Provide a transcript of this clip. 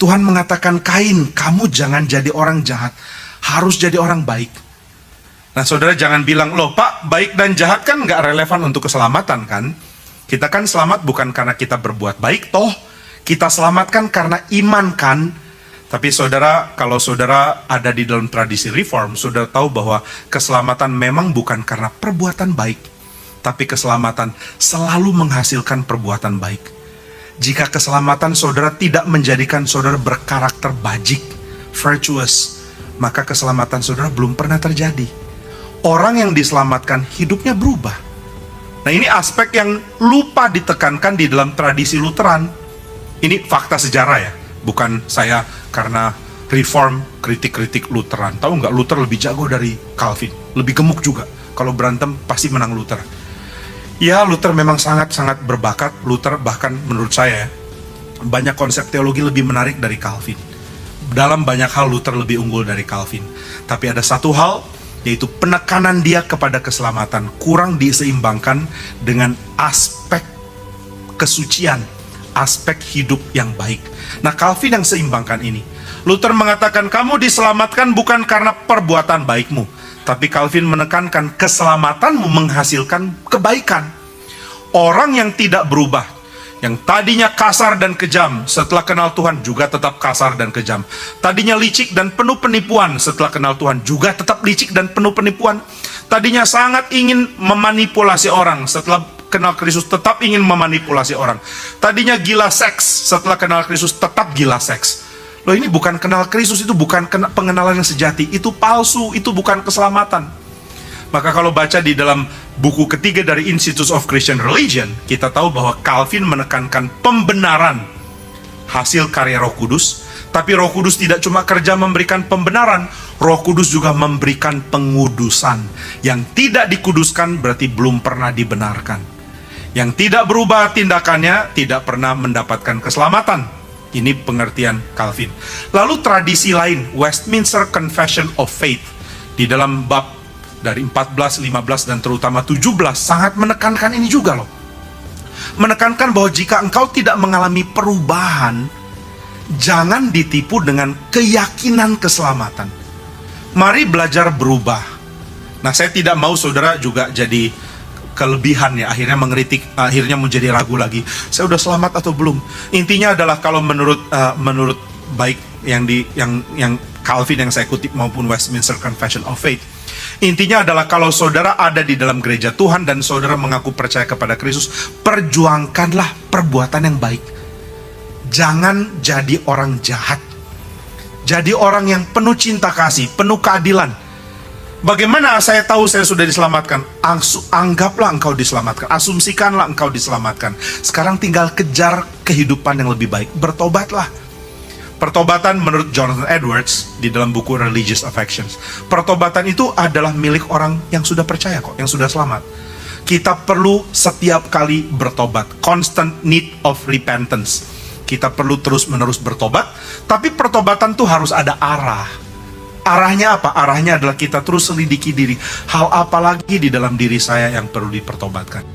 Tuhan mengatakan, Kain, kamu jangan jadi orang jahat, harus jadi orang baik. Nah saudara jangan bilang, loh Pak, baik dan jahat kan nggak relevan untuk keselamatan kan? Kita kan selamat bukan karena kita berbuat baik, toh kita selamatkan karena iman kan? Tapi saudara, kalau saudara ada di dalam tradisi reform, saudara tahu bahwa keselamatan memang bukan karena perbuatan baik, tapi keselamatan selalu menghasilkan perbuatan baik. Jika keselamatan saudara tidak menjadikan saudara berkarakter bajik, virtuous, maka keselamatan saudara belum pernah terjadi. Orang yang diselamatkan hidupnya berubah. Nah ini aspek yang lupa ditekankan di dalam tradisi Lutheran. Ini fakta sejarah ya, bukan saya karena reform kritik-kritik Lutheran. Tahu nggak, Luther lebih jago dari Calvin, lebih gemuk juga. Kalau berantem pasti menang Luther. Ya, Luther memang sangat-sangat berbakat. Luther bahkan menurut saya banyak konsep teologi lebih menarik dari Calvin. Dalam banyak hal Luther lebih unggul dari Calvin. Tapi ada satu hal, yaitu penekanan dia kepada keselamatan kurang diseimbangkan dengan aspek kesucian, aspek hidup yang baik. Nah, Calvin yang seimbangkan ini. Luther mengatakan kamu diselamatkan bukan karena perbuatan baikmu, tapi Calvin menekankan keselamatanmu menghasilkan kebaikan. Orang yang tidak berubah, yang tadinya kasar dan kejam, setelah kenal Tuhan juga tetap kasar dan kejam. Tadinya licik dan penuh penipuan, setelah kenal Tuhan juga tetap licik dan penuh penipuan. Tadinya sangat ingin memanipulasi orang, setelah kenal Kristus tetap ingin memanipulasi orang. Tadinya gila seks, setelah kenal Kristus tetap gila seks. Loh, ini bukan kenal Kristus, itu bukan pengenalan yang sejati, itu palsu, itu bukan keselamatan. Maka kalau baca di dalam buku ketiga dari Institutes of Christian Religion, kita tahu bahwa Calvin menekankan pembenaran hasil karya Roh Kudus. Tapi Roh Kudus tidak cuma kerja memberikan pembenaran, Roh Kudus juga memberikan pengudusan. Yang tidak dikuduskan berarti belum pernah dibenarkan. Yang tidak berubah tindakannya tidak pernah mendapatkan keselamatan. Ini pengertian Calvin. Lalu tradisi lain, Westminster Confession of Faith, di dalam bab dari 14, 15, dan terutama 17, sangat menekankan ini juga loh. Menekankan bahwa jika engkau tidak mengalami perubahan, jangan ditipu dengan keyakinan keselamatan. Mari belajar berubah. Nah, saya tidak mau saudara juga jadi kelebihan ya, akhirnya mengkritik, akhirnya menjadi ragu lagi. Saya udah selamat atau belum? Intinya adalah kalau menurut baik yang Calvin yang saya kutip maupun Westminster Confession of Faith, intinya adalah kalau saudara ada di dalam gereja Tuhan dan saudara mengaku percaya kepada Kristus, perjuangkanlah perbuatan yang baik. Jangan jadi orang jahat. Jadi orang yang penuh cinta kasih, penuh keadilan. Bagaimana saya tahu saya sudah diselamatkan? Anggaplah engkau diselamatkan, asumsikanlah engkau diselamatkan. Sekarang tinggal kejar kehidupan yang lebih baik. Bertobatlah. Pertobatan menurut Jonathan Edwards di dalam buku Religious Affections, pertobatan itu adalah milik orang yang sudah percaya kok, yang sudah selamat. Kita perlu setiap kali bertobat, constant need of repentance. Kita perlu terus-menerus bertobat, tapi pertobatan tuh harus ada arah. Arahnya apa? Arahnya adalah kita terus selidiki diri. Hal apa lagi di dalam diri saya yang perlu dipertobatkan?